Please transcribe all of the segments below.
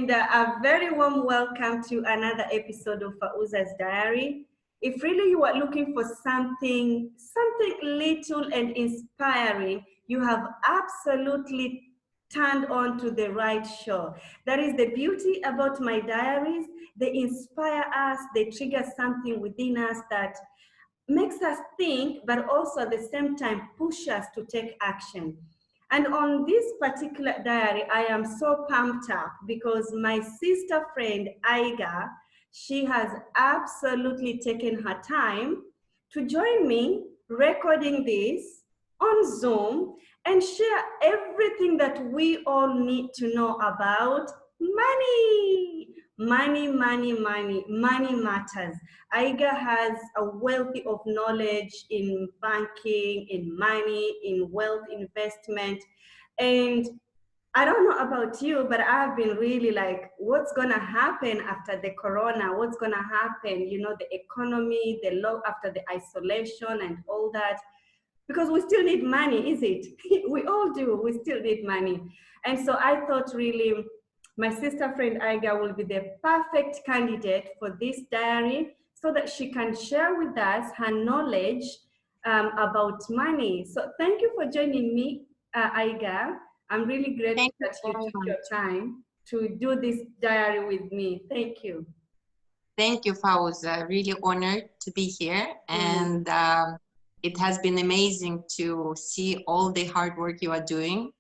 and a very warm welcome to another episode of Fauza's Diary. If really you are looking for something little and inspiring, you have absolutely turned on to the right show. That is the beauty about my diaries. They inspire us, they trigger something within us that makes us think, but also at the same time push us to take action. And on this particular diary, I am so pumped up because my sister friend Aiga, she has absolutely taken her time to join me recording this on Zoom and share everything that we all need to know about money. Money matters. Aiga has a wealth of knowledge in banking, in money, in wealth investment. And I don't know about you, but I've been really like, what's gonna happen after the corona? What's gonna happen? You know, the economy, the law after the isolation and all that. Because we still need money, is it? We all do, we still need money. And so I thought really, my sister friend Aiga will be the perfect candidate for this diary so that she can share with us her knowledge about money. So thank you for joining me, Aiga. I'm really grateful Thank you that you very took much. your time to do this diary with me. Thank you. Thank you, Fauza. Really honored to be here. And it has been amazing to see all the hard work you are doing.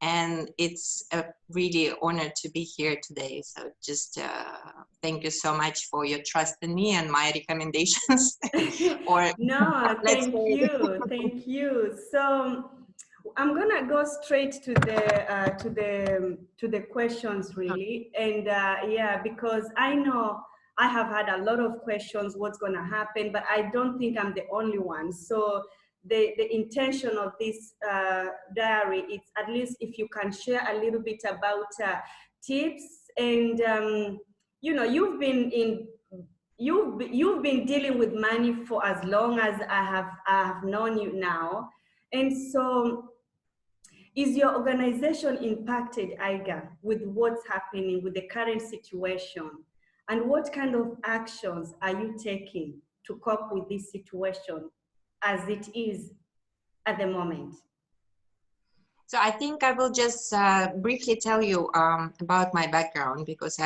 And it's a really honor to be here today. So just thank you so much for your trust in me and my recommendations. Or No, let's say thank you. So I'm gonna go straight to the questions really, and yeah, because I know I have had a lot of questions. What's gonna happen? But I don't think I'm the only one. So the intention of this diary is at least if you can share a little bit about tips and you know you've been dealing with money for as long as I have known you now, and so is your organization impacted, Aiga, with what's happening with the current situation? And what kind of actions are you taking to cope with this situation as it is at the moment? so. I think I will just briefly tell you about my background because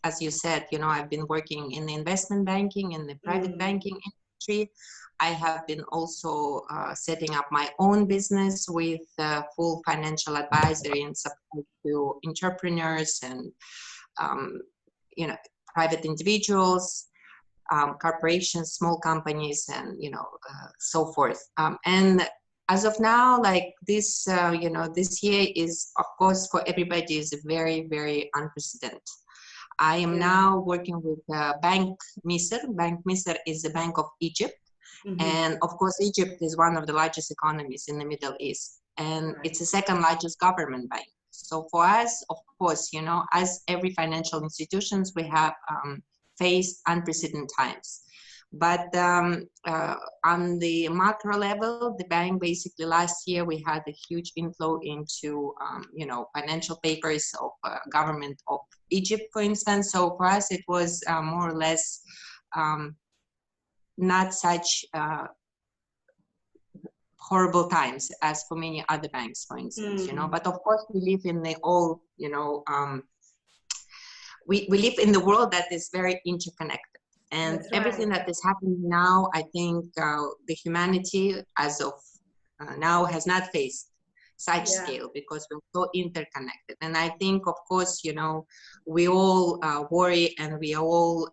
as you said, you know, I've been working in investment banking in the private banking industry. I have been also setting up my own business with full financial advisory and support to entrepreneurs and you know, private individuals, corporations, small companies, and you know, so forth. And as of now, like this, you know, this year is, of course, for everybody is very, very unprecedented. I am now working with Banque Misr. Banque Misr is the Bank of Egypt. And of course, Egypt is one of the largest economies in the Middle East. And it's the second largest government bank. So for us, of course, you know, as every financial institutions, we have faced unprecedented times. But on the macro level, the bank basically last year we had a huge inflow into you know, financial papers of government of Egypt, for instance. So for us, it was more or less not such horrible times as for many other banks, for instance. You know. But of course, we live in the all, you know, we live in the world that is very interconnected. And everything that is happening now, I think the humanity as of now has not faced such scale because we're so interconnected. And I think, of course, you know, we all worry and we are all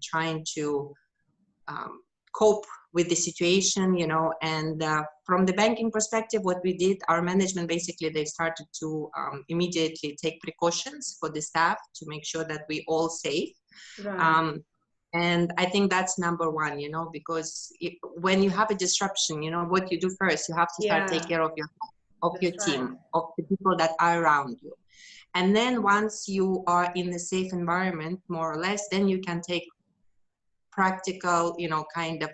trying to cope with the situation, you know. And from the banking perspective, what we did, our management basically, they started to immediately take precautions for the staff to make sure that we all safe. And I think that's number one, you know, because when you have a disruption, you know, what you do first, you have to start take care of your team, of the people that are around you. And then once you are in a safe environment, more or less, then you can take practical, you know, kind of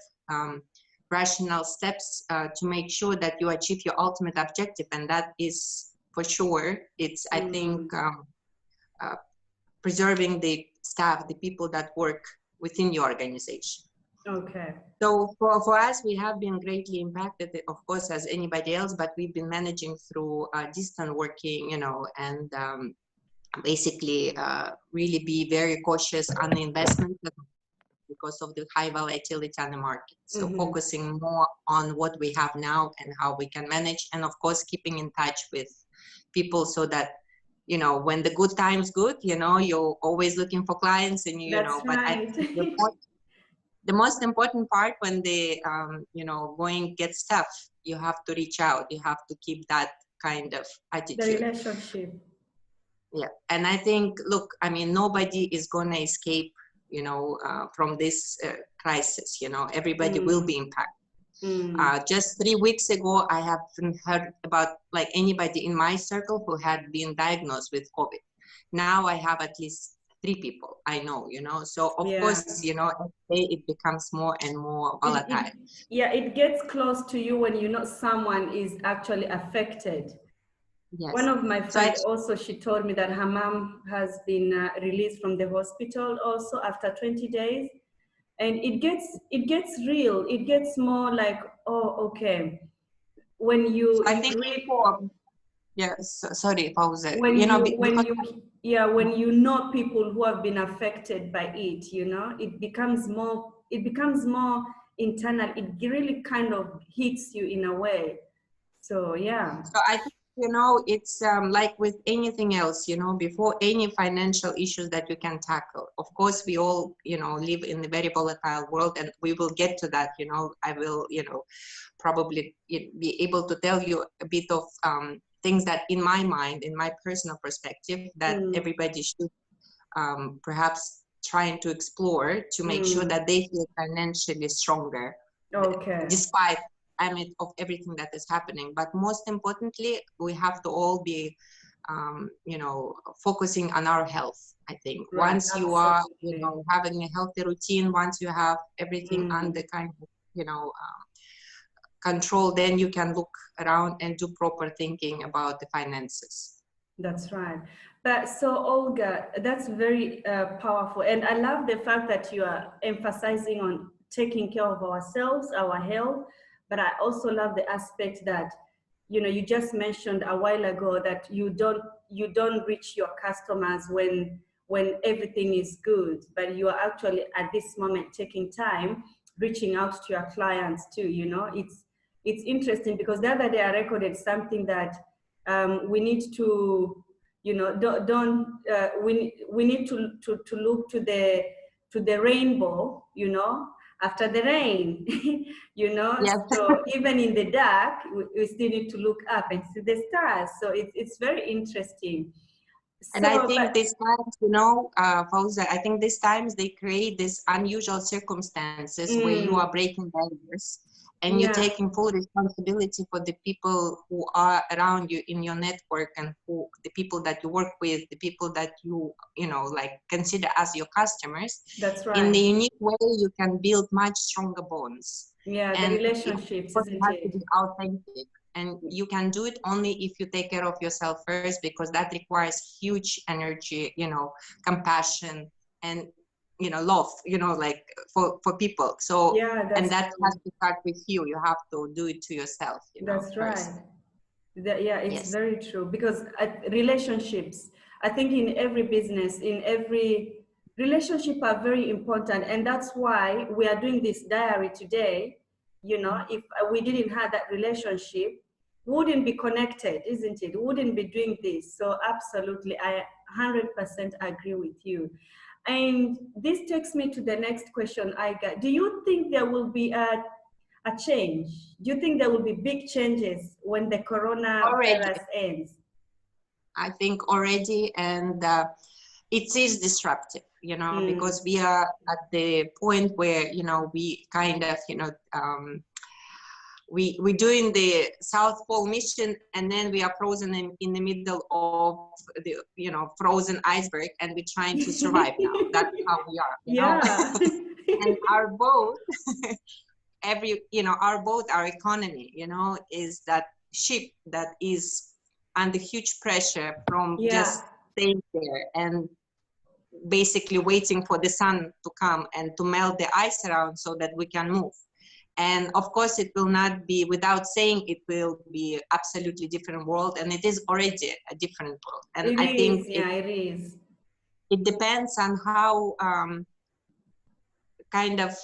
rational steps to make sure that you achieve your ultimate objective. And that is for sure, it's, I think, preserving the staff, the people that work within your organization. Okay. So for us, we have been greatly impacted, of course, as anybody else, but we've been managing through distant working, and basically really be very cautious on the investment because of the high volatility on the market. So focusing more on what we have now and how we can manage, and of course, keeping in touch with people so that, when the good time's good, you're always looking for clients and, That's but I right. think the most important part when the, going gets tough, you have to reach out. You have to keep that kind of The attitude. relationship. Yeah. And I think, look, nobody is going to escape, from this crisis, everybody will be impacted. Just 3 weeks ago, I haven't heard about like anybody in my circle who had been diagnosed with COVID. Now I have at least 3 people I know, so of course, every day it becomes more and more volatile. It gets close to you when someone is actually affected. Yes. One of my friends also, she told me that her mom has been released from the hospital also after 20 days. And it gets real. It gets more like, oh, okay. When you think read, yes, sorry, Fauza. when you know people who have been affected by it, it becomes more internal. It really kind of hits you in a way. So yeah. So I think, it's like with anything else, before any financial issues that you can tackle. Of course, we all, live in a very volatile world, and we will get to that. I will, probably be able to tell you a bit of things that in my mind, in my personal perspective, that everybody should perhaps trying to explore to make sure that they feel financially stronger. Okay. Despite of everything that is happening. But most importantly, we have to all be, focusing on our health. I think once you are, having a healthy routine, once you have everything under kind of, control, then you can look around and do proper thinking about the finances. That's right. But so Olga, that's very powerful. And I love the fact that you are emphasizing on taking care of ourselves, our health. But I also love the aspect that, you just mentioned a while ago that you don't reach your customers when everything is good, but you are actually at this moment taking time reaching out to your clients too. It's interesting because the other day I recorded something that we need to, we need to look to the rainbow, after the rain, Yes. So even in the dark, we still need to look up and see the stars. So it's very interesting. And I think these times, Fauza, I think these times they create these unusual circumstances where you are breaking barriers and you're taking full responsibility for the people who are around you in your network, and the people that you work with, the people that you, consider as your customers. That's right. In the unique way, you can build much stronger bonds. Yeah, and the relationships, you have to be authentic. And you can do it only if you take care of yourself first, because that requires huge energy, compassion and, love, like for people. So, and that has to start with you. You have to do it to yourself. That's first. Right. It's very true, because relationships, I think in every business, in every relationship are very important. And that's why we are doing this diary today. If we didn't have that relationship, we wouldn't be connected, isn't it? We wouldn't be doing this. So absolutely, I 100% agree with you. And this takes me to the next question, Aiga. Do you think there will be a change? Do you think there will be big changes when the coronavirus ends? I think already, and it is disruptive, because we are at the point where, we kind of, we're doing the South Pole mission, and then we are frozen in the middle of the, frozen iceberg, and we're trying to survive now. That's how we are, Yeah. And our boat, our boat, our economy, is that ship that is under huge pressure from just staying there. And basically waiting for the sun to come and to melt the ice around so that we can move. And of course, it will not be, without saying, it will be absolutely different world, and it is already a different world. And It I is, think yeah, it is. it depends on how kind of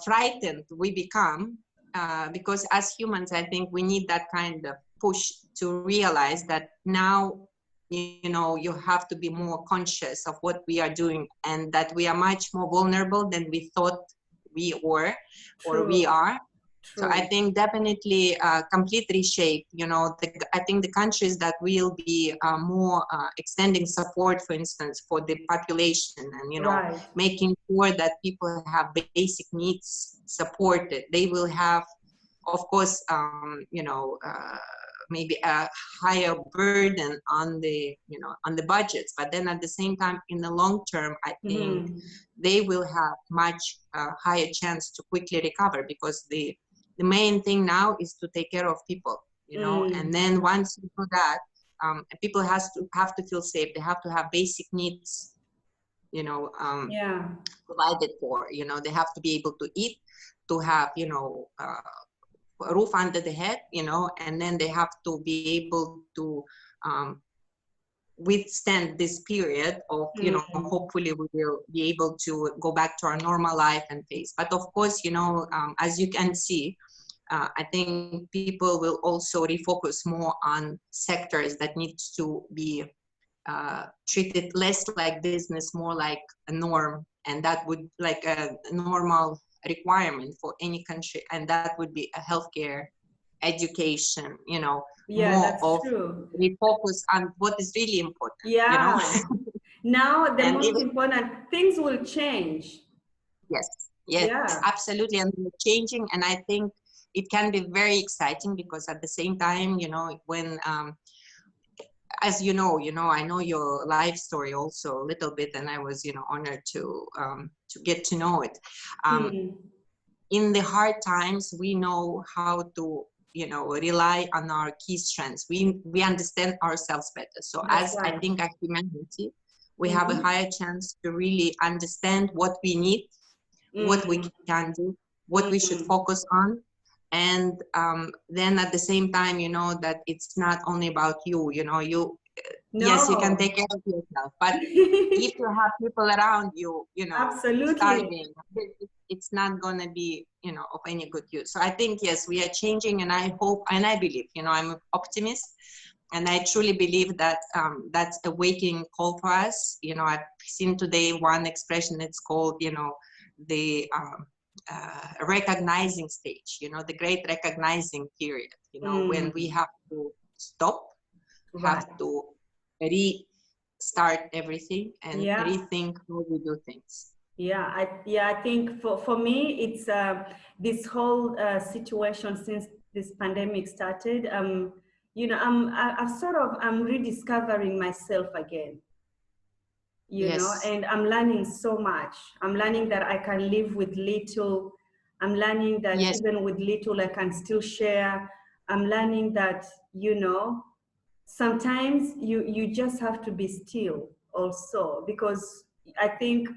frightened we become, because as humans, I think we need that kind of push to realize that now, you know, you have to be more conscious of what we are doing, and that we are much more vulnerable than we thought we were or we True, are. So I true. think definitely complete reshape, you know, I think the countries that will be more extending support, for instance, for the population, and, you know, Right. making sure that people have basic needs supported. They will have, of course, you know, maybe a higher burden on the, you know, on the budgets, but then at the same time, in the long term, I think they will have much higher chance to quickly recover, because the main thing now is to take care of people, you know, and then once you do that, people have to feel safe. They have to have basic needs, you know, Yeah. provided for. You know, they have to be able to eat, to have, you know, a roof under the head, you know, and then they have to be able to withstand this period of, you know, hopefully we will be able to go back to our normal life and face. But of course, you know, as you can see, I think people will also refocus more on sectors that need to be treated less like business, more like a norm, and that would like a normal requirement for any country, and that would be a healthcare, education, you know, Yeah, more that's of true. refocus on what is really important, you know. Yeah. Now the And most even, important things will change. yes, yes, Yeah. absolutely, and they're changing, and I think it can be very exciting, because at the same time, you know, when as you know, I know your life story also a little bit, and I was, you know, honored to get to know it. In the hard times, we know how to, you know, rely on our key strengths. We understand ourselves better. So That's as I right. think as humanity, we have a higher chance to really understand what we need, what we can do, what we should focus on. And then at the same time, you know, that it's not only about you, you know, yes, you can No. take care of yourself, but if you have people around you, you know, Absolutely. starving, it's not going to be, you know, of any good use. So I think, yes, we are changing, and I hope, and I believe, you know, I'm an optimist, and I truly believe that that's a waking call for us. You know, I've seen today one expression, it's called, you know, the recognizing stage, you know, the great recognizing period, you know, when we have to stop, Right. have to restart everything and Yeah. rethink how we do things. Yeah, I think for me, it's this whole situation since this pandemic started. You know, I'm rediscovering myself again. You know, Yes. and I'm learning so much. I'm learning that I can live with little. I'm learning that Yes. even with little, I can still share. I'm learning that, you know, sometimes you just have to be still also, because I think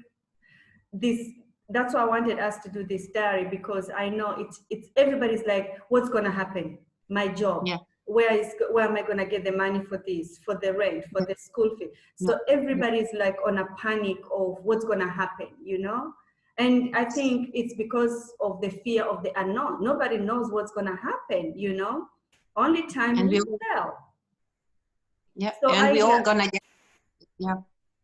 this that's why I wanted us to do this diary, because I know it's everybody's like, what's going to happen? My job, Yeah. where am I going to get the money for this, for the rent, for Yeah. the school fee? Yeah. So everybody's like on a panic of what's going to happen, you know. And I think it's because of the fear of the unknown. Nobody knows what's going to happen, you know. Only time And will we, tell. yeah, So and we all gonna get, yeah.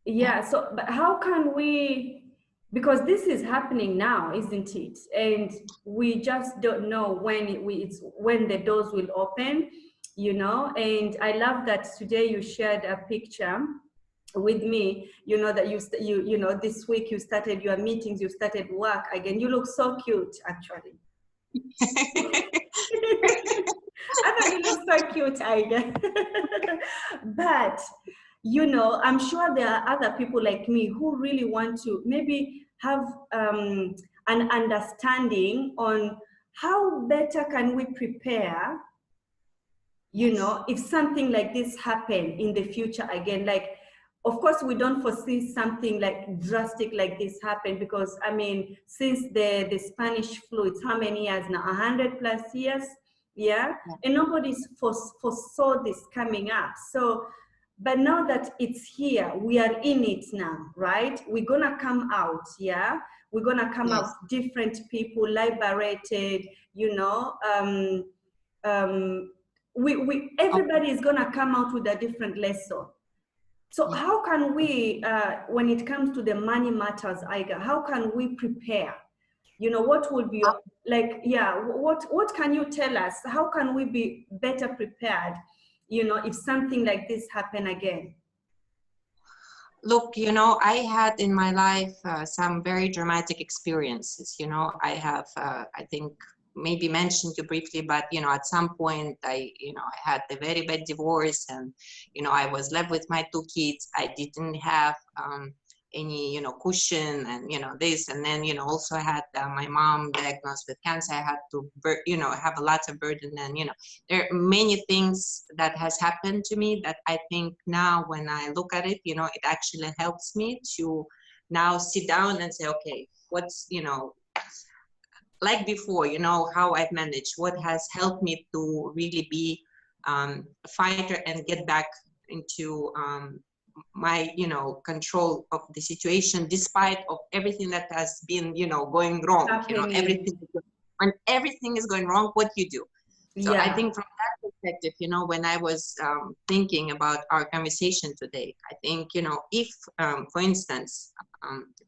Yeah. yeah, so but how can we, because this is happening now, isn't it? And we just don't know when it's when the doors will open, you know. And I love that today you shared a picture with me, you know, that you know, this week you started your meetings, you started work again. You look so cute, actually. I thought you look so cute, Aiga. But, you know, I'm sure there are other people like me who really want to maybe have an understanding on how better can we prepare, you Yes. know, if something like this happen in the future again. Like, of course, we don't foresee something like drastic like this happen, because I mean, since the Spanish flu, it's how many years now? 100+ years, yeah? And nobody's foresaw this coming up. So, but now that it's here, we are in it now, right? We're gonna come out, yeah? We're gonna come out different people, liberated, you know. Everybody is gonna come out with a different lesson. So how can we, when it comes to the money matters, Aiga, how can we prepare? You know, what would be like, what can you tell us? How can we be better prepared, you know, if something like this happen again? Look, you know, I had in my life some very dramatic experiences. You know, I have, I think, maybe mentioned you briefly, but, you know, at some point I had a very bad divorce, and, you know, I was left with my 2 kids. I didn't have any, you know, cushion, and, you know, this, and then, you know, also I had my mom diagnosed with cancer. I had to, you know, have a lot of burden, and, you know, there are many things that has happened to me that I think now when I look at it, you know, it actually helps me to now sit down and say, okay, what's, you know, like before, you know, how I've managed, what has helped me to really be a fighter and get back into my, you know, control of the situation, despite of everything that has been, you know, going wrong. You know, when everything is going wrong, what you do. So I think from that perspective, you know, when I was thinking about our conversation today, I think, you know, if, for instance,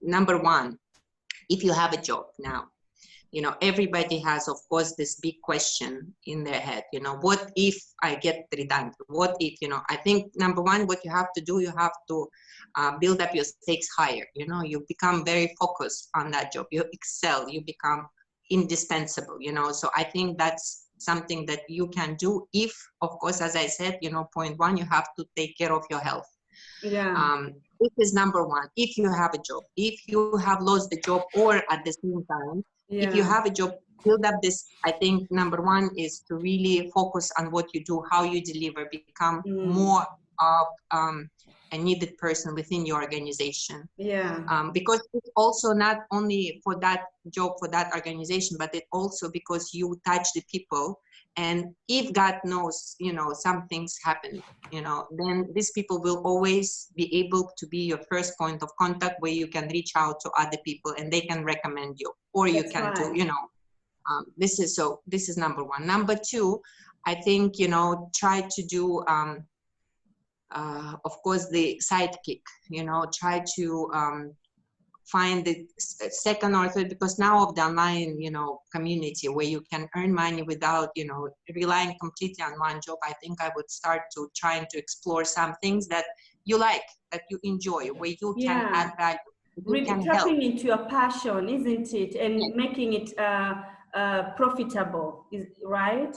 number one, if you have a job now, you know, everybody has, of course, this big question in their head, you know, what if I get redundant? What if, you know, I think number one, what you have to do, you have to build up your stakes higher. You know, you become very focused on that job, you excel, you become indispensable, you know. So I think that's something that you can do if, of course, as I said, you know, point one, you have to take care of your health. This is number one. If you have a job, if you have lost the job, or at the same time, if you have a job, build up this. I think number one is to really focus on what you do, how you deliver, become more of a needed person within your organization. Because it's also not only for that job, for that organization, but it also because you touch the people. And if God knows, you know, some things happen, you know, then these people will always be able to be your first point of contact, where you can reach out to other people and they can recommend you, or you can do, you know, this is number one. Number two, I think, you know, try to do, of course, the sidekick, you know, try to find the second or third, because now of the online, you know, community where you can earn money without, you know, relying completely on one job. I think I would start to trying to explore some things that you like, that you enjoy, where you can add value, you can tapping into your passion, isn't it? And making it profitable, right?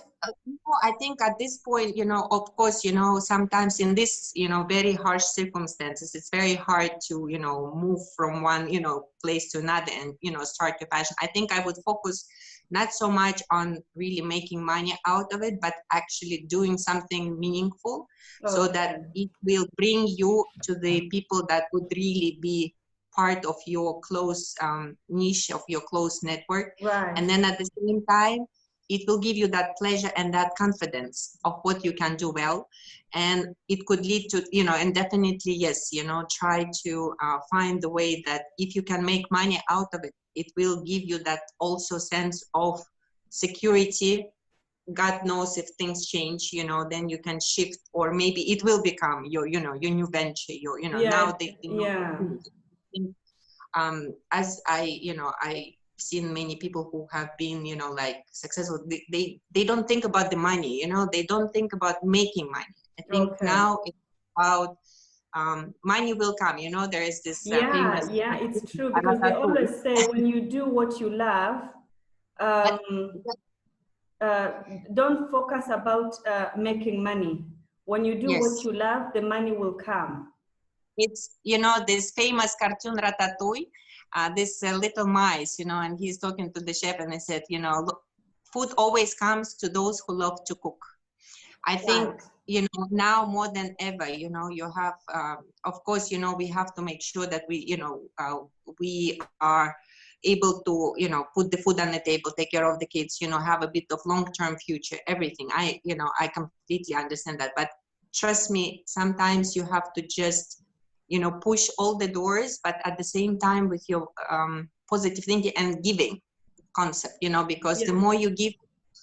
I think at this point, you know, of course, you know, sometimes in this, you know, very harsh circumstances, it's very hard to, you know, move from one, you know, place to another and, you know, start your passion. I think I would focus not so much on really making money out of it, but actually doing something meaningful, so that it will bring you to the people that would really be part of your close niche, of your close network. And then at the same time, it will give you that pleasure and that confidence of what you can do well. And it could lead to, you know, and definitely, yes, you know, try to find the way that if you can make money out of it, it will give you that also sense of security. God knows if things change, you know, then you can shift, or maybe it will become your, you know, your new venture, your, you know, now they as I, you know, I seen many people who have been, you know, like successful, they don't think about the money, you know, they don't think about making money. I think now it's about money will come, you know. There is this famous it's true, because they always say when you do what you love, don't focus about making money. When you do what you love, the money will come. It's, you know, this famous cartoon Ratatouille, this little mice, you know, and he's talking to the chef and he said, you know, look, food always comes to those who love to cook. I think you know, now more than ever, you know, you have, of course, you know, we have to make sure that we, you know, we are able to, you know, put the food on the table, take care of the kids, you know, have a bit of long-term future, everything. You know, I completely understand that. But trust me, sometimes you have to just, you know, push all the doors, but at the same time with your positive thinking and giving concept, you know, because the Yeah, more you give,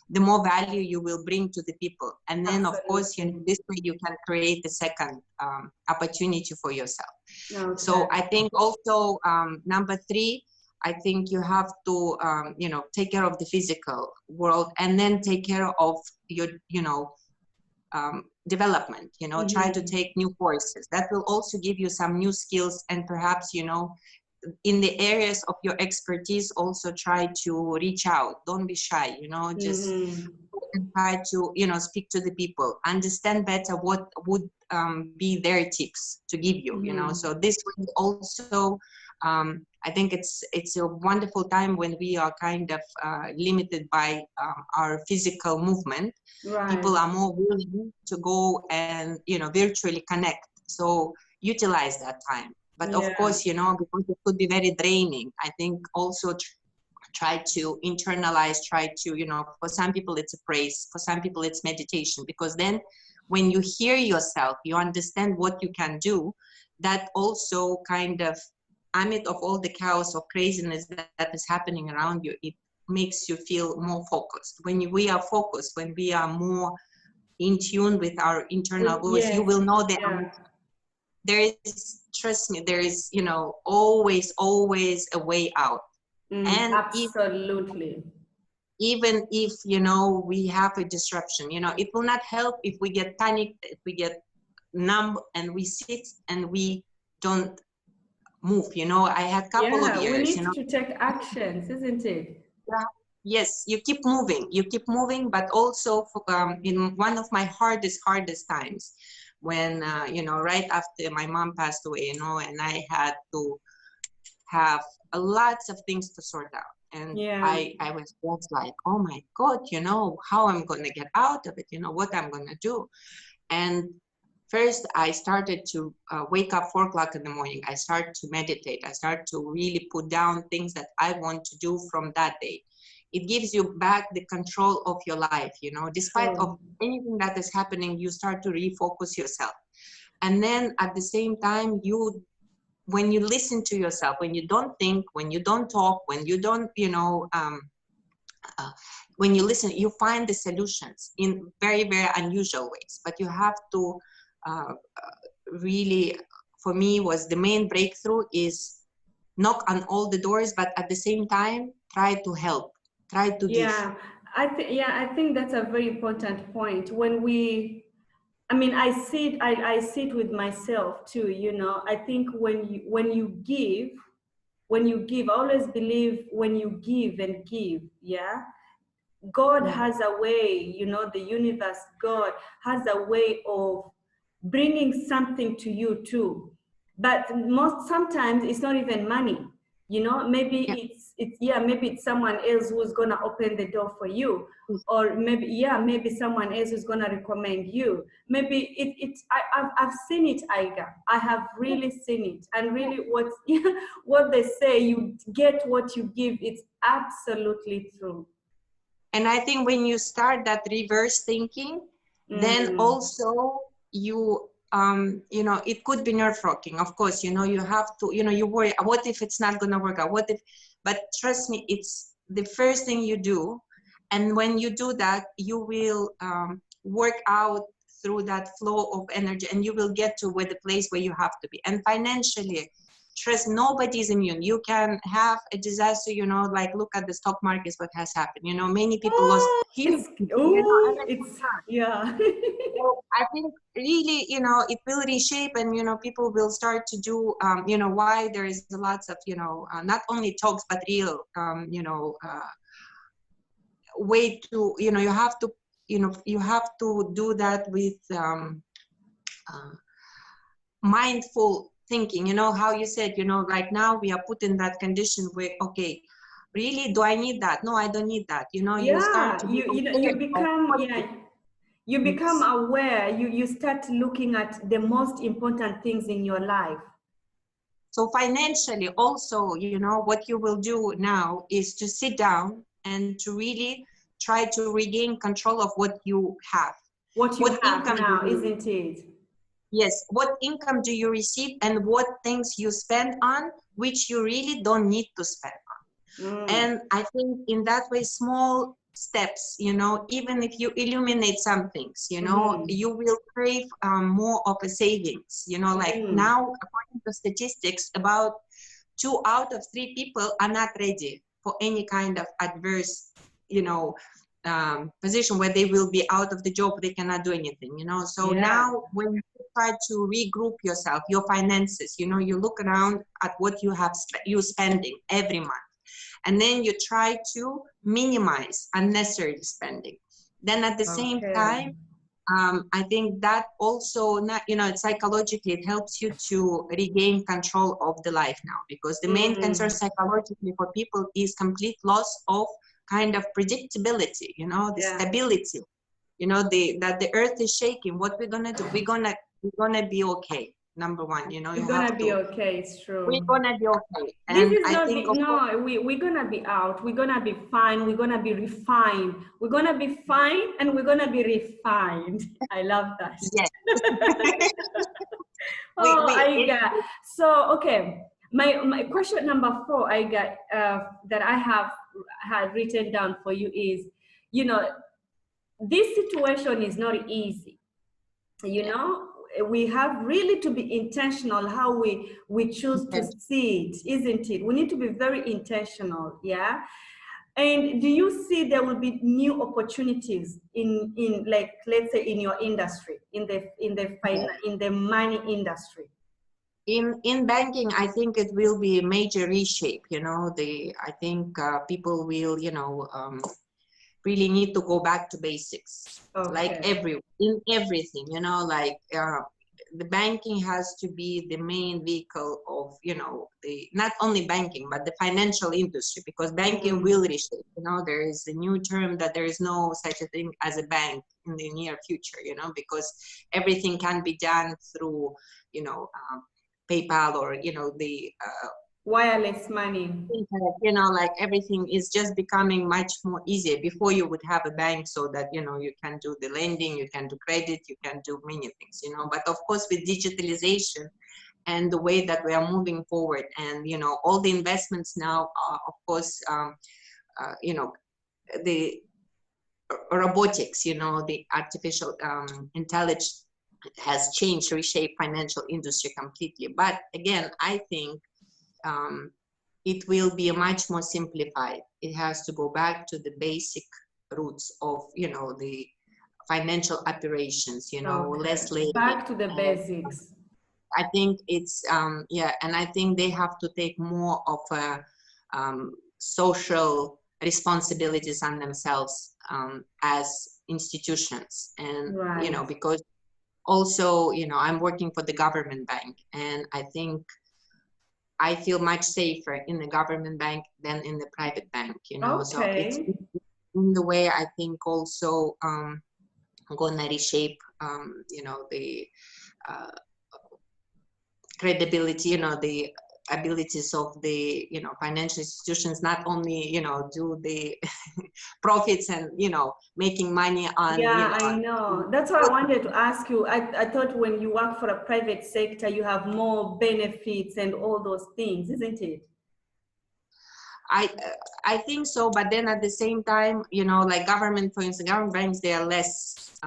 the more value you will bring to the people. And then, of course, you know, absolutely. this way you can create a second opportunity for yourself. Okay. So I think also number 3, I think you have to, you know, take care of the physical world and then take care of your, you know, development, you know, try to Mm-hmm. take new courses. That will also give you some new skills, and perhaps, you know, in the areas of your expertise, also try to reach out. Don't be shy, you know, just Mm-hmm. try to, you know, speak to the people, understand better what would be their tips to give you, you know. Mm-hmm. So this way also, I think it's a wonderful time when we are kind of limited by our physical movement. Right. People are more willing to go and, you know, virtually connect. So utilize that time. But of Yeah. course, you know, because it could be very draining, I think also try to internalize, try to, you know, for some people it's a praise, for some people it's meditation, because then when you hear yourself, you understand what you can do. That also kind of, amid of all the chaos or craziness that is happening around you, it makes you feel more focused. When we are focused, when we are more in tune with our internal voice, you Yes. will know that Yeah. there is, trust me, there is, you know, always a way out. Mm, And absolutely. even if, you know, we have a disruption, you know, it will not help if we get panicked, if we get numb and we sit and we don't move, you know. I had couple of Yeah, we years, you need know. to take actions, isn't it? Yeah. Yes, you keep moving, but also in one of my hardest times, when you know, right after my mom passed away, you know, and I had to have lots of things to sort out. And Yeah. I was just like, oh my God, you know, how I'm going to get out of it, you know, what I'm going to do. And first I started to wake up 4 o'clock in the morning. I started to meditate. I started to really put down things that I want to do from that day. It gives you back the control of your life, you know, despite of True. anything that is happening, you start to refocus yourself. And then at the same time, when you listen to yourself, when you don't think, when you don't talk, when you don't, you know, uh, when you listen, you find the solutions in very unusual ways. But you have to really, for me, was the main breakthrough is knock on all the doors, but at the same time, try to help, try to give. Yeah, I think that's a very important point. When we, I mean, I see it with myself too, you know. I think when you give, I always believe when you give and give, yeah, God Yeah. has a way, you know, the universe, God has a way of bringing something to you too. But sometimes it's not even money, you know, Yeah. maybe it's someone else who's gonna open the door for you. Or maybe someone else who's gonna recommend you. Maybe I've seen it, Aiga. I have really seen it. And really what they say, you get what you give, it's absolutely true. And I think when you start that reverse thinking, then Mm. also you know, it could be nerve-wracking. Of course, you know, you have to, you know, you worry, what if it's not going to work out? What if, but trust me, it's the first thing you do. And when you do that, you will work out through that flow of energy, and you will get to where the place where you have to be. And financially, trust, nobody's immune. You can have a disaster, you know, like look at the stock markets, what has happened. You know, many people lost Oh, huge, you know, and it's yeah. so I think really, you know, it will reshape, and, you know, people will start to do, you know, why there is lots of, you know, not only talks, but real, you know, way to, you know, you have to, you know, you have to do that with uh, mindful thinking. You know, how you said, you know, right now we are put in that condition where, okay, really, do I need that? No, I don't need that. You know, you start Yeah, to be you know, you aware of become, what yeah, You become Yes. aware, you start looking at the most important things in your life. So financially also, you know, what you will do now is to sit down and to really try to regain control of what you have. What you What have income do now, you, isn't it? yes, what income do you receive and what things you spend on, which you really don't need to spend. Mm. And I think in that way, small steps, you know, even if you illuminate some things, you know, Mm-hmm. you will crave more of a savings, you know, like Mm. now, according to statistics, about 2 out of 3 people are not ready for any kind of adverse, you know, position where they will be out of the job, they cannot do anything, you know. So Yeah. now when you try to regroup yourself, your finances, you know, you look around at what you have, you spending every month, and then you try to minimize unnecessary spending. Then at the same Okay. time, I think that also, not, you know, psychologically, it helps you to regain control of the life now, because the main concern Mm. psychologically for people is complete loss of kind of predictability, you know, the Yeah. stability, you know, that the earth is shaking. What we're gonna do? We're gonna be okay. Number one, you know, you We're gonna have be to. okay, it's We're true. gonna be okay, This and is I not think, be, of course, no, we're gonna be out, we're gonna be fine, we're gonna be refined. We're gonna be fine and we're gonna be refined. I love that. yes, Oh, it, Aiga. So, okay, my question number 4, Aiga, that I have had written down for you is, you know, this situation is not easy. You yeah. know, we have really to be intentional how we choose to see it, isn't it? We need to be very intentional, yeah. And do you see there will be new opportunities in like, let's say, in your industry, in the money industry? In banking, I think it will be a major reshape. You know, I think people will, you know, really need to go back to basics, like Okay. in everything. You know, like the banking has to be the main vehicle of, you know, the not only banking but the financial industry, because banking Mm. will reshape. You know, there is a new term that there is no such a thing as a bank in the near future. You know, because everything can be done through, you know. PayPal, or you know, the Wireless money. internet, you know, like everything is just becoming much more easier. Before you would have a bank so that, you know, you can do the lending, you can do credit, you can do many things, you know. But of course, with digitalization and the way that we are moving forward, and you know, all the investments now are, of course, you know, the robotics, you know, the artificial intelligence has changed, reshaped financial industry completely. But again, I think um, it will be much more simplified. It has to go back to the basic roots of, you know, the financial operations, you know, Okay. less lending. Back to the And basics. I think it's, yeah, and I think they have to take more of a social responsibilities on themselves as institutions. And, you know, Right. because also, you know, I'm working for the government bank, and I think I feel much safer in the government bank than in the private bank, you know. So it's Okay. in the way I think also gonna reshape, you know, the uh, credibility, you know, the abilities of the, you know, financial institutions, not only, you know, do the profits and, you know, making money on, you Yeah, know, I know. That's why I wanted to ask you. I thought when you work for a private sector, you have more benefits and all those things, isn't it? I I think so, but then at the same time, you know, like government, for instance, government banks, they are less,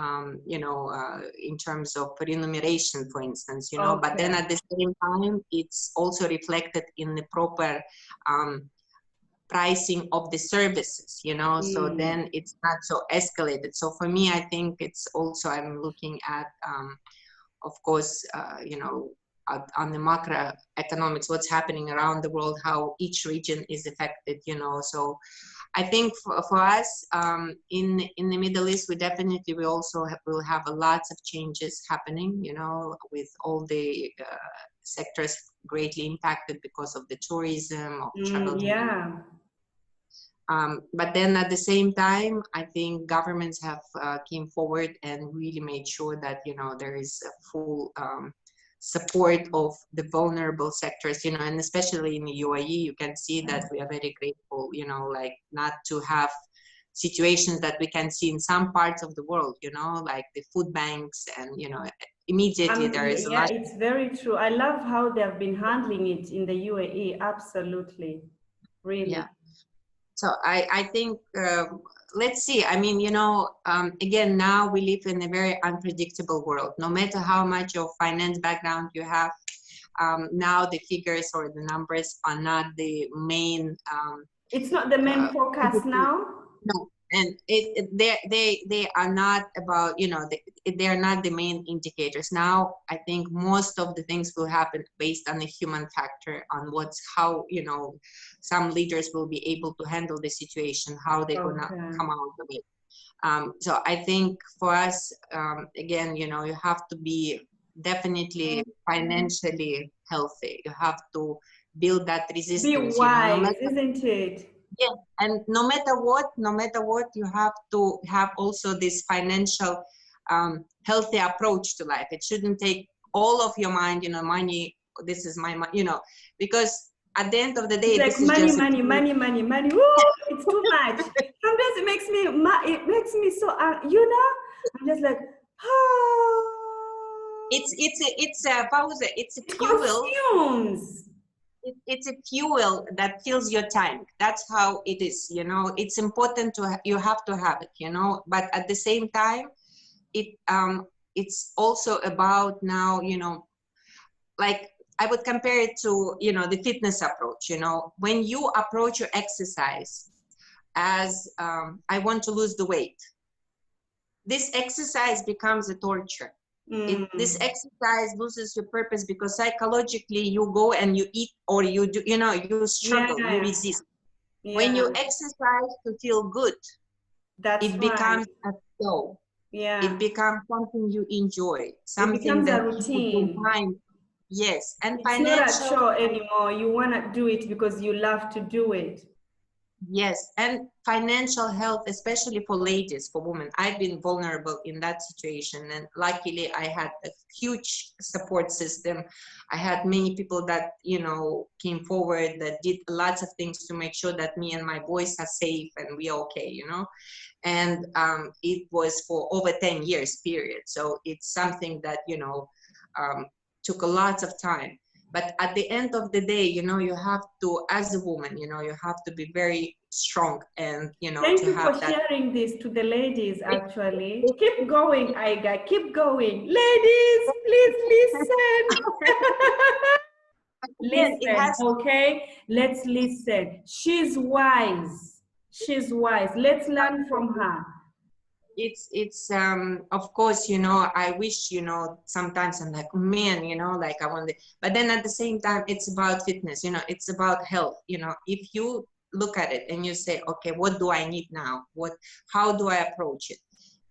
you know, in terms of remuneration, for instance, you know. But then Okay. at the same time, it's also reflected in the proper pricing of the services, you know. So Mm. then it's not so escalated. So for me, I think it's also, I'm looking at, of course, you know, on the macroeconomics, what's happening around the world, how each region is affected, you know. So I think for us in the Middle East, we also will have a lots of changes happening, you know, with all the sectors greatly impacted because of the tourism, of Mm, travel. yeah. But then at the same time, I think governments have came forward and really made sure that, you know, there is a full support of the vulnerable sectors, you know, and especially in the UAE, you can see that we are very grateful, you know, like not to have situations that we can see in some parts of the world, you know, like the food banks, and, you know, immediately there is a Yeah, lot. it's very true. I love how they've been handling it in the UAE. Absolutely. Really. Yeah. So I think, let's see. I mean, you know, again, now we live in a very unpredictable world. No matter how much of finance background you have, now the figures or the numbers are not the main. It's not the main focus now. No, and they are not about, you know, they are not the main indicators. Now I think most of the things will happen based on the human factor, on how, you know, some leaders will be able to handle the situation, how they're gonna come out of it. So I think for us, again, you know, you have to be definitely financially healthy. You have to build that resistance. Be You know, no wise, matter. isn't it? Yeah, and no matter what, you have to have also this financial, healthy approach to life. It shouldn't take all of your mind, you know, money, this is my money, you know, because at the end of the day, It's like this is money, just money, money, money, money. Woo, it's too much. Sometimes it makes me so, you know, I'm just like, oh. it's a Fauza, it's a It fuel. consumes. It's a fuel that fills your tank. That's how it is, you know. It's important to you have to have it, you know, but at the same time, it's also about now, you know, like I would compare it to, you know, the fitness approach. You know, when you approach your exercise as I want to lose the weight, this exercise becomes a torture. This exercise loses your purpose because psychologically you go and you eat, or you do, you know, you struggle, you resist. When you exercise to feel good, That's it right. becomes a flow. Yeah. It becomes something you enjoy, something It becomes a that you can routine. find. Yes, and It's not a financial. chore anymore. You want to do it because you love to do it. Yes, and financial health, especially for ladies, for women. I've been vulnerable in that situation, and luckily I had a huge support system. I had many people that, you know, came forward, that did lots of things to make sure that me and my boys are safe and we are okay, you know. And it was for over 10 years period. So it's something that, you know, took a lot of time. But at the end of the day, you know, you have to, as a woman, you know, you have to be very strong, and, you know, Thank to you for have that. sharing this to the ladies, actually. Keep going, Aiga. Keep going. Ladies, please listen. Again, it Listen, has. okay? Let's listen. She's wise. She's wise. Let's learn from her. It's of course, you know, I wish, you know, sometimes I'm like, man, you know, like I want to, but then at the same time, it's about fitness, you know, it's about health. You know, if you look at it and you say, okay, what do I need now, how do I approach it,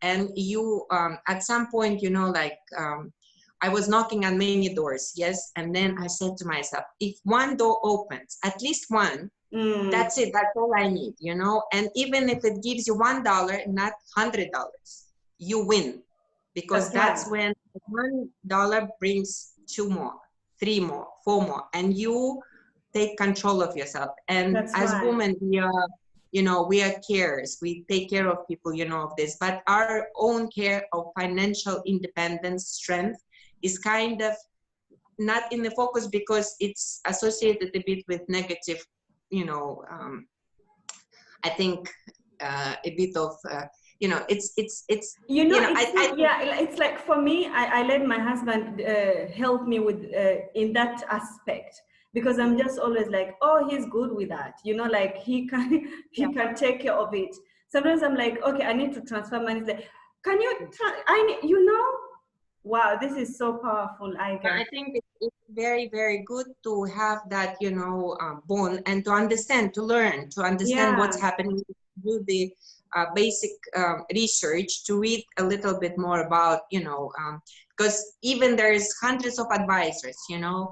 and you at some point, you know, like I was knocking on many doors, yes, and then I said to myself, if one door opens, at least one, that's it. That's all I need, you know. And even if it gives you $1, not $100, you win, because that's when $1 brings 2 more, 3 more, 4 more, and you take control of yourself. And as women, we are, you know, we are carers. We take care of people, you know, of this. But our own care of financial independence, strength, is kind of not in the focus because it's associated a bit with negative, you know, I think a bit of, you know, it's you know, it's not, yeah, it's like for me, I let my husband help me with in that aspect, because I'm just always like, oh, he's good with that, you know, like he can he can take care of it. Sometimes I'm like, okay, I need to transfer money. It's like, can you you know, wow, this is so powerful. I think it's very, very good to have that, you know, bond, and to understand, to learn, to understand what's happening, do the basic research, to read a little bit more about, you know, because even there's hundreds of advisors, you know,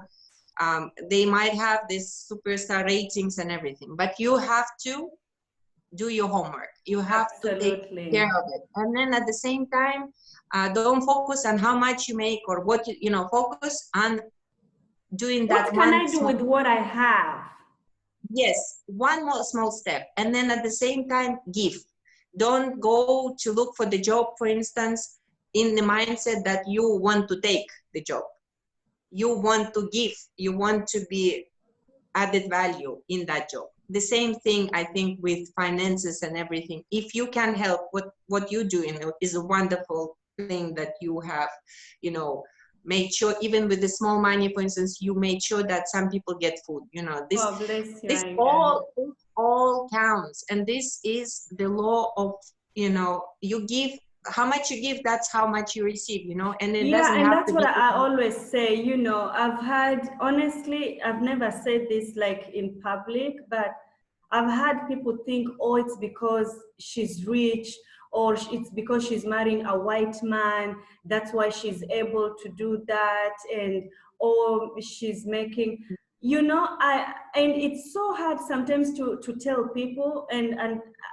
they might have this superstar ratings and everything, but you have to do your homework. You have to take care Absolutely. of it. And then at the same time, don't focus on how much you make or what you know, focus on doing that What can one I do small, with what I have? yes, one more small step. And then at the same time, give. Don't go to look for the job, for instance, in the mindset that you want to take the job. You want to give, you want to be added value in that job. The same thing, I think, with finances and everything. If you can help, what you do, you know, is a wonderful thing that you have, you know, made sure, even with the small money, for instance, you made sure that some people get food. You know, Oh, bless you, this Aiga. all counts, and this is the law of, you know, you give how much you give, that's how much you receive, you know, and it Yeah, doesn't and have that's to what be. I always say. You know, I've had, honestly, I've never said this like in public, but I've had people think, oh, it's because she's rich, or it's because she's marrying a white man. That's why she's able to do that. And, or she's making, you know, and it's so hard sometimes to tell people. And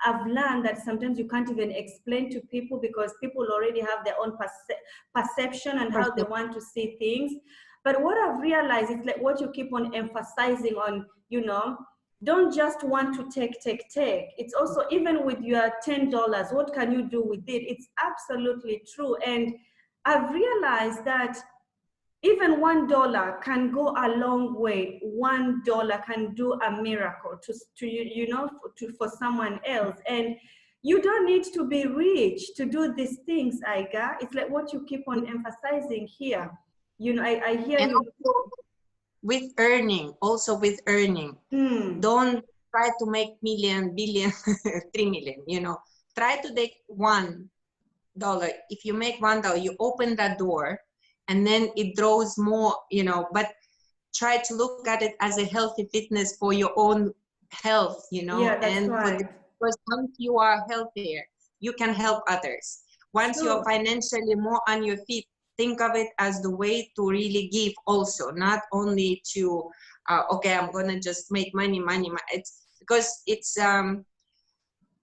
I've learned that sometimes you can't even explain to people because people already have their own perception and how they want to see things. But what I've realized is like what you keep on emphasizing on, you know, don't just want to take. It's also, even with your $10, what can you do with it? It's absolutely true. And I've realized that even $1 can go a long way. $1 can do a miracle to you know, for someone else. And you don't need to be rich to do these things, Aiga. It's like what you keep on emphasizing here. You know, I hear And you. also with earning, Mm. don't try to make million, billion, 3 million, you know, try to take $1. If you make $1, you open that door and then it draws more, you know, but try to look at it as a healthy fitness for your own health, you know, Yeah, that's and for the, right. because once you are healthier, you can help others. Once you're True. financially more on your feet, think of it as the way to really give also, not only to, okay, I'm gonna just make money. It's because it's,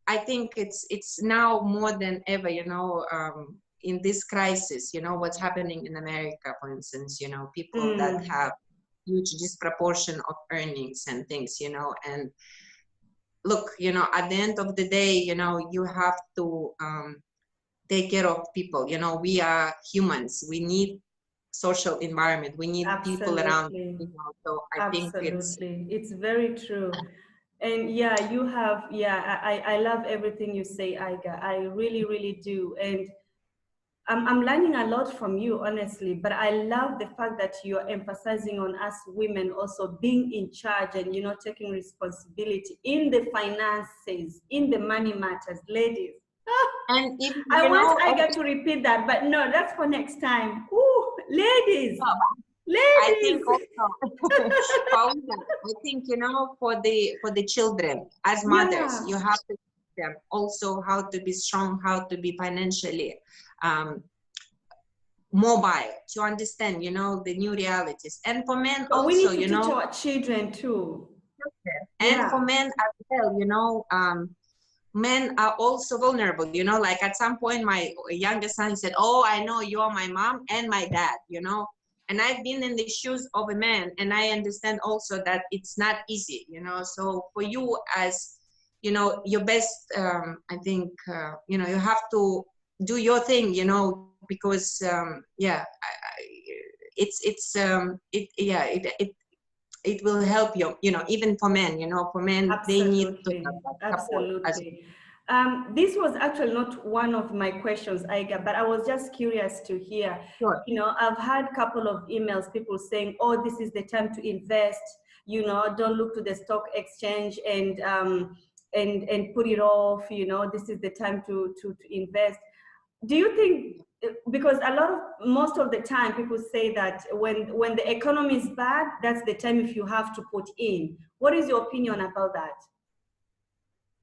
I think it's now more than ever, you know, in this crisis, you know, what's happening in America, for instance, you know, people that Mm. have huge disproportion of earnings and things, you know, and look, you know, at the end of the day, you know, you have to take care of people. You know, we are humans. We need social environment. We need people around, Absolutely. you know, so I think it's, Absolutely. It's very true. And yeah, you have, yeah, I love everything you say, Aiga. I really, really do. And I'm learning a lot from you, honestly, but I love the fact that you're emphasizing on us women also being in charge and, you know, taking responsibility in the finances, in the money matters, ladies. and if, I you want know, Aiga to repeat that, but no, that's for next time. Ooh, ladies, I think ladies. also, Fauza, I think, you know, for the children as mothers, Yeah. you have to teach them also how to be strong, how to be financially um, mobile, to understand, you know, the new realities. And for men But we also, need to you teach know, our children too. and for Yeah. men as well, you know, men are also vulnerable, you know, like at some point my youngest son, he said, oh, I know you are my mom and my dad, you know, and I've been in the shoes of a man, and I understand also that it's not easy, you know. So for you, as you know, your best, I think, you know, you have to do your thing, you know, because yeah, it will help you, you know, even for men, you know, for men, they need to have Absolutely, that support as absolutely. This was actually not one of my questions, Aiga, but I was just curious to hear. well. You know, I've had a couple of emails, people saying, "Oh, this is the time to invest. You know, don't look to the stock exchange and put it off. You know, this is the time to invest." Do you think, because a lot of, most of the time people say that when the economy is bad, that's the time if you have to put in. What is your opinion about that?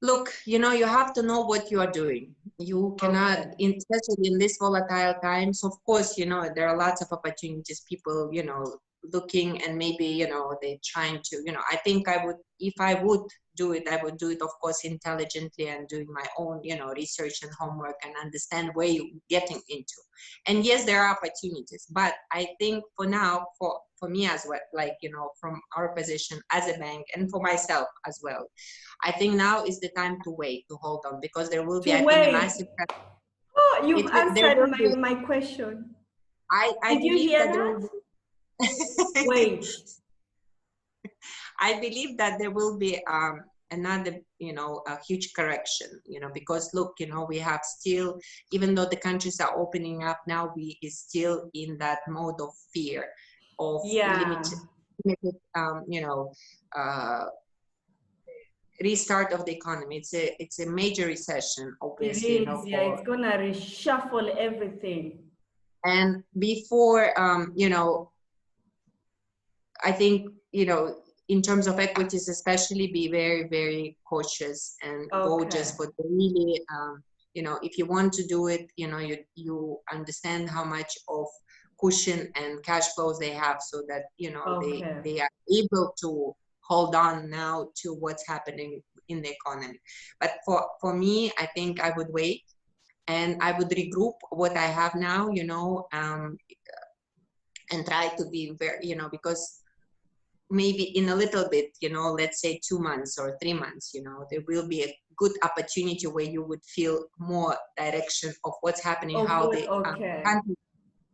Look, you know, you have to know what you are doing. You cannot, Okay. especially in these volatile times, of course, you know, there are lots of opportunities. People, you know, looking, and maybe, you know, they're trying to, you know, I think I would, if I would do it, I would do it, of course, intelligently, and doing my own, you know, research and homework, and understand where you're getting into. And yes, there are opportunities, but I think for now, for me as well, like, you know, from our position as a bank, and for myself as well, I think now is the time to wait, to hold on, because there will be, To I think, a wait. massive, Oh, you've there will answered be, my question. I Did you believe hear that there that? will be, Wait. I believe that there will be another, you know, a huge correction, you know, because look, you know, we have still, even though the countries are opening up now, we is still in that mode of fear of Yeah. limited, you know, restart of the economy. It's a major recession, It obviously, you know, is, yeah. for, It's gonna reshuffle everything. and before, you know, I think, you know, in terms of equities, especially, be very, very cautious, and go Okay. just for the really, you know, if you want to do it, you know, you understand how much of cushion and cash flows they have, so that, you know, Okay. they are able to hold on now to what's happening in the economy. But for me, I think I would wait, and I would regroup what I have now, you know, and try to be very, you know, because maybe in a little bit, you know, let's say 2 months or 3 months, you know, there will be a good opportunity where you would feel more direction of what's happening, Of how what? the Okay. countries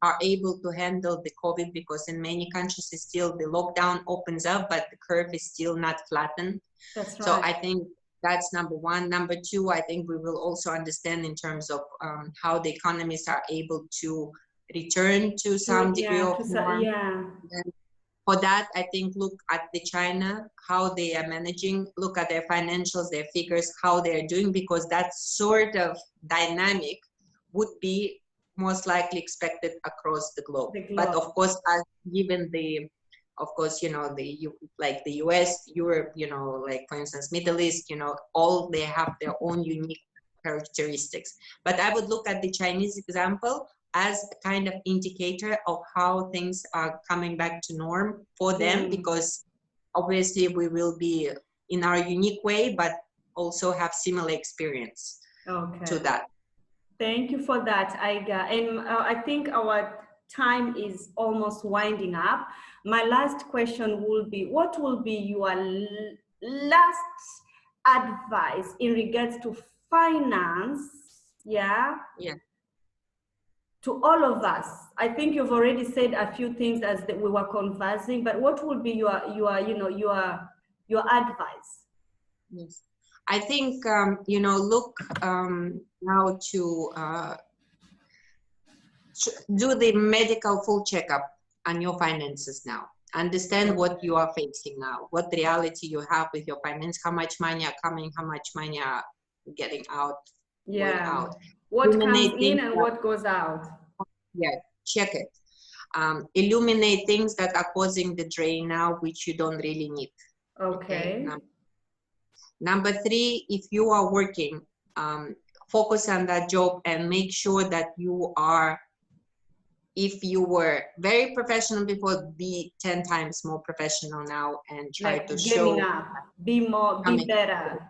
are able to handle the COVID, because in many countries it's still, the lockdown opens up, but the curve is still not flattened. That's So right. I think that's number one. Number two, I think we will also understand in terms of how the economies are able to return to some degree of norm. Yeah. And for that, I think, look at the China, how they are managing, look at their financials, their figures, how they're doing, because that sort of dynamic would be most likely expected across the globe. The But of globe. course, as given the, of course, you know, like the US, Europe, you know, like for instance, Middle East, you know, all they have their own unique characteristics. But I would look at the Chinese example as a kind of indicator of how things are coming back to norm for them, because obviously we will be in our unique way, but also have similar experience to that. Thank you for that, Aiga. And I think our time is almost winding up. My last question will be, what will be your last advice in regards to finance? Yeah. Yeah. To all of us. I think you've already said a few things as we were conversing, but what would be your advice? Yes. I think, you know, look now to do the medical full checkup on your finances now. Understand what you are facing now, what reality you have with your finance, how much money are coming, how much money are getting out, going out. What comes in and what goes out. Yeah, check it. Illuminate things that are causing the drain now, which you don't really need. Okay. Number three, if you are working, focus on that job and make sure that you are, if you were very professional before, be 10 times more professional now, and try like to gaming show, up, be more, be better.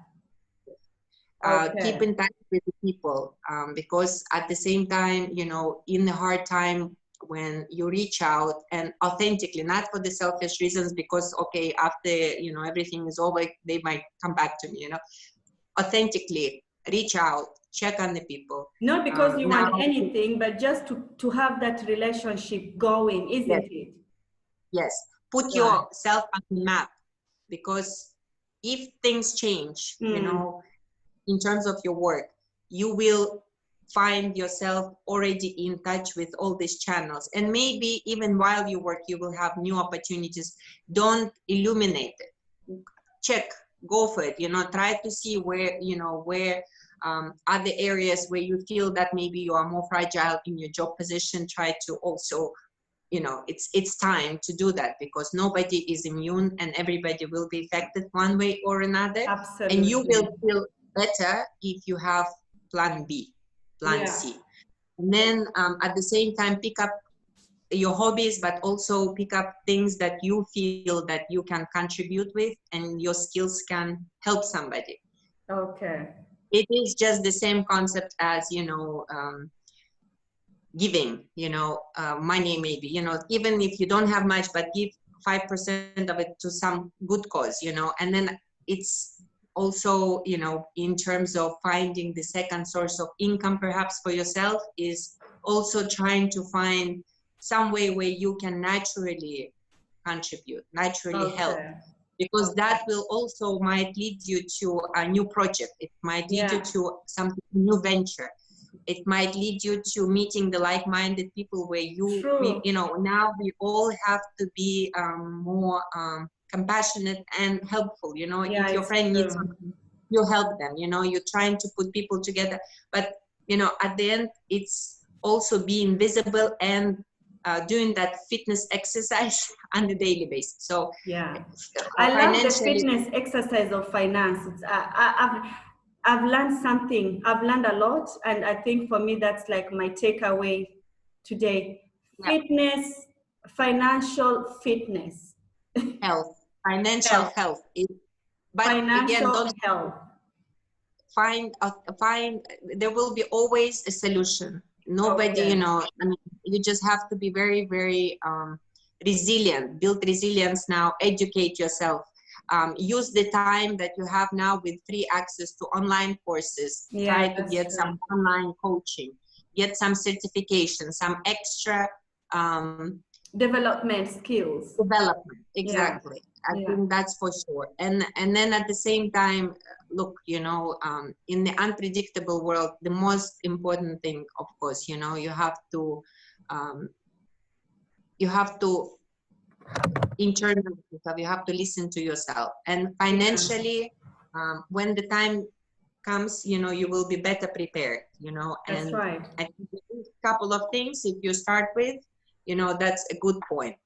Keep in touch with the people, because at the same time, you know, in the hard time, when you reach out and authentically, not for the selfish reasons, because okay, after, you know, everything is over, they might come back to me, you know, authentically reach out, check on the people. Not because you now, want anything, but just to have that relationship going, isn't it? Yes, put yourself on the map, because if things change, you know, in terms of your work, you will find yourself already in touch with all these channels, and maybe even while you work, you will have new opportunities. Don't illuminate it. Check, go for it. You know, try to see where, you know, where are the areas where you feel that maybe you are more fragile in your job position. Try to also, you know, it's time to do that, because nobody is immune and everybody will be affected one way or another. Absolutely. And you will feel better if you have plan B, plan C. And then at the same time, pick up your hobbies, but also pick up things that you feel that you can contribute with and your skills can help somebody. Okay. It is just the same concept as, giving, money maybe, even if you don't have much, but give 5% of it to some good cause, and then it's also, in terms of finding the second source of income perhaps for yourself, is also trying to find some way where you can naturally contribute, naturally help, Okay. because Okay. that will also might lead you to a new project. It might lead you Yeah. to some new venture. It might lead you to meeting the like-minded people where True. now we all have to be more compassionate and helpful. Yeah, If your it's friend needs true. something, you help them. You're trying to put people together, but at the end, it's also being visible and doing that fitness exercise on a daily basis. So Yeah. I love the financially, fitness exercise of finance. I've learned something. I've learned a lot, and I think for me that's like my takeaway today. yeah, Fitness, financial fitness, health, financial health, health. But again, financial don't health. find there will be always a solution. Nobody, Okay. I mean, you just have to be very, very resilient, build resilience now, educate yourself, use the time that you have now with free access to online courses, Yeah, try to that's get true. some online coaching, get some certification, some extra Development skills. development. Yeah. Exactly, I Yeah. think that's for sure. And then at the same time, look, in the unpredictable world, the most important thing, of course, um, you have to internalize yourself, you have to listen to yourself, and Yeah. financially, when the time comes, you will be better prepared, That's and right. I think a couple of things, if you start with, that's a good point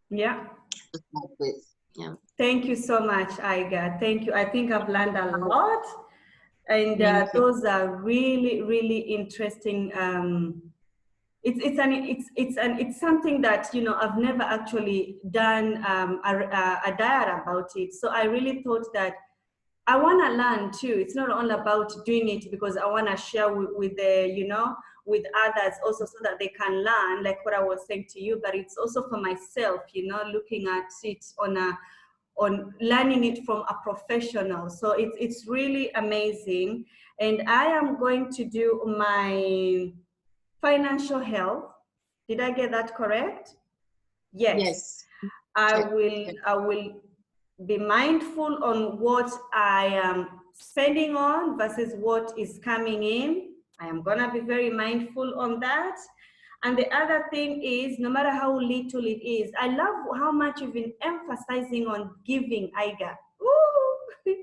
Yeah. to start with. Yeah. Thank you so much, Aiga. Thank you. I think I've learned a lot. And Thank you. those are really, really interesting. It's something that I've never actually done a diary about it. So I really thought that I want to learn too. It's not only about doing it because I want to share with the with others also so that they can learn, like what I was saying to you. But it's also for myself, looking at it on learning it from a professional. So it's really amazing. And I am going to do my financial health. Did I get that correct? Yes. Yes. I Check. will Check. I will be mindful on what I am spending on versus what is coming in. I am gonna be very mindful on that. And the other thing is, no matter how little it is, I love how much you've been emphasizing on giving, Aiga. Ooh,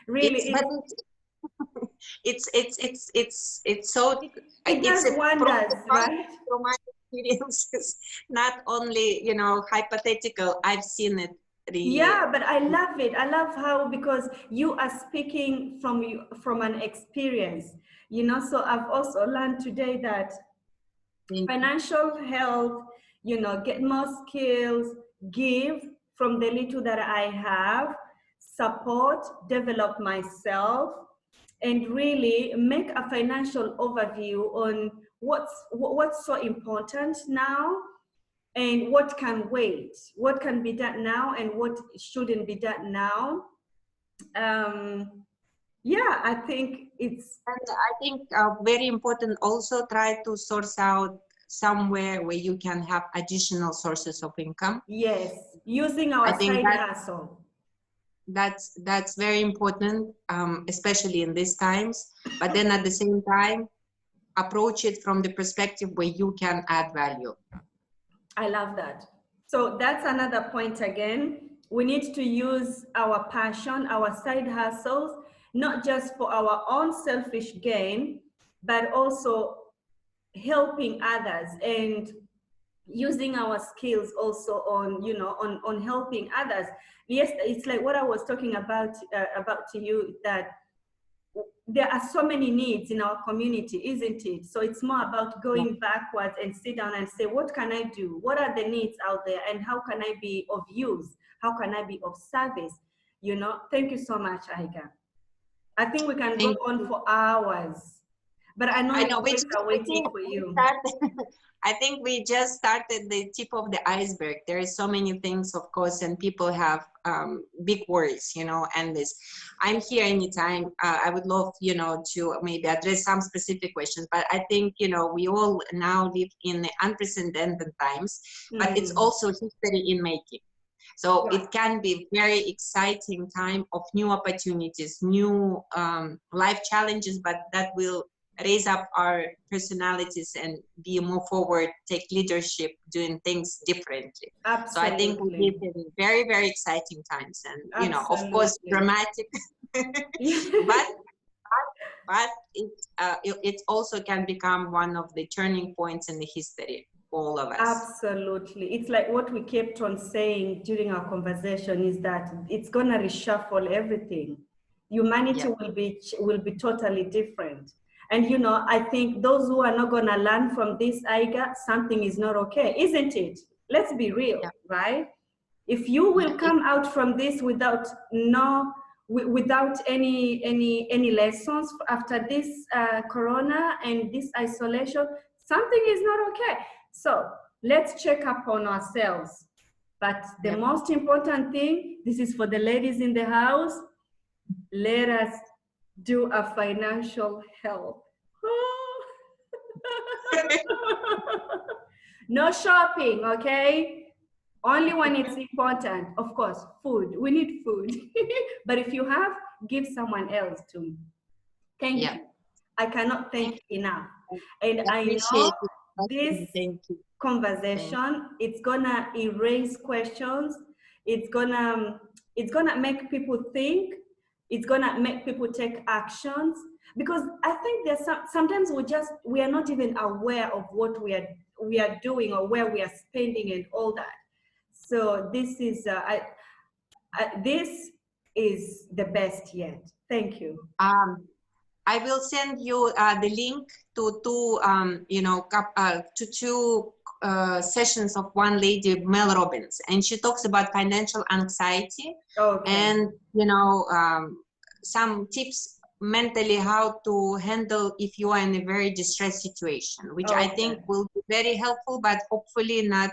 really, It's but it's so it it's does a wonders, product right? from my experiences, not only hypothetical. I've seen it really. Yeah, but I love it. I love how, because you are speaking from an experience, So I've also learned today that Thank you. financial health, get more skills, give from the little that I have, support, develop myself, and really make a financial overview on what's so important now and what can wait, what can be done now and what shouldn't be done now. Yeah, I think it's, And I think very important also try to source out somewhere where you can have additional sources of income. yes, using I our think side hustle. that's very important, especially in these times. But then at the same time, approach it from the perspective where you can add value. I love that. So that's another point again. We need to use our passion, our side hustles, not just for our own selfish gain, but also helping others and using our skills also on on helping others. Yes, it's like what I was talking about to you, that there are so many needs in our community, isn't it? So it's more about going backwards and sit down and say, what can I do? What are the needs out there? And how can I be of use? How can I be of service? You know, thank you so much, Aiga. I think we can go on for hours, but I know the boys are waiting for you. I think we just started the tip of the iceberg. There is so many things, of course, and people have big worries, you know, and this. I'm here anytime. I would love, you know, to maybe address some specific questions, but I think, you know, we all now live in unprecedented times, but it's also history in making. So it can be very exciting time of new opportunities, new life challenges, but that will raise up our personalities and be more forward, take leadership, doing things differently. Absolutely. So I think we live in very, very exciting times, and you know, of course, dramatic, but it also can become one of the turning points in the history. All of us. Absolutely. It's like what we kept on saying during our conversation is that it's going to reshuffle everything. Humanity will be totally different. And, you know, I think those who are not going to learn from this, Aiga, something is not okay, isn't it? Let's be real, right? If you will come out from this without any lessons after this corona and this isolation, something is not okay. So let's check up on ourselves. But the most important thing, this is for the ladies in the house, let us do a financial health. No shopping, okay? Only when it's important. Of course, food. We need food. But if you have, give someone else too. Thank you. I cannot thank you enough. And I know this conversation, it's gonna erase questions. It's gonna make people think. It's gonna make people take actions, because I think there's sometimes we are not even aware of what we are doing or where we are spending and all that. So this is this is the best yet. Thank you. I will send you the link to two sessions of one lady, Mel Robbins, and she talks about financial anxiety and some tips mentally how to handle if you are in a very distressed situation, which I think will be very helpful, but hopefully not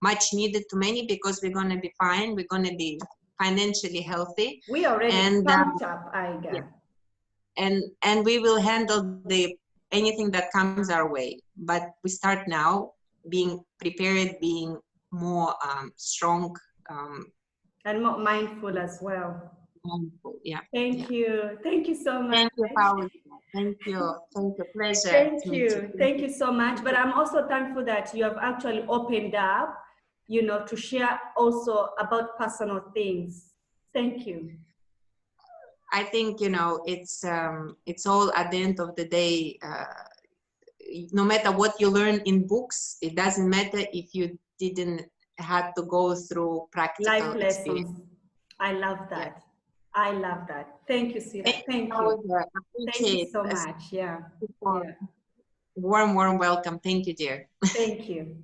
much needed to many, because we're going to be fine. We're going to be financially healthy. We already pumped up, Aiga. And we will handle anything that comes our way. But we start now being prepared, being more strong. And more mindful as well. Mindful, Thank you. Thank you so much. Thank you, Fauza. Thank you. Thank you. Pleasure. Thank you. Thank you so much. But I'm also thankful that you have actually opened up, to share also about personal things. Thank you. I think, it's all at the end of the day, no matter what you learn in books, it doesn't matter if you didn't have to go through practical life lessons. I love that. I love that. Thank you, Sira. Thank you. Thank you so much. Warm welcome. Thank you, dear. Thank you.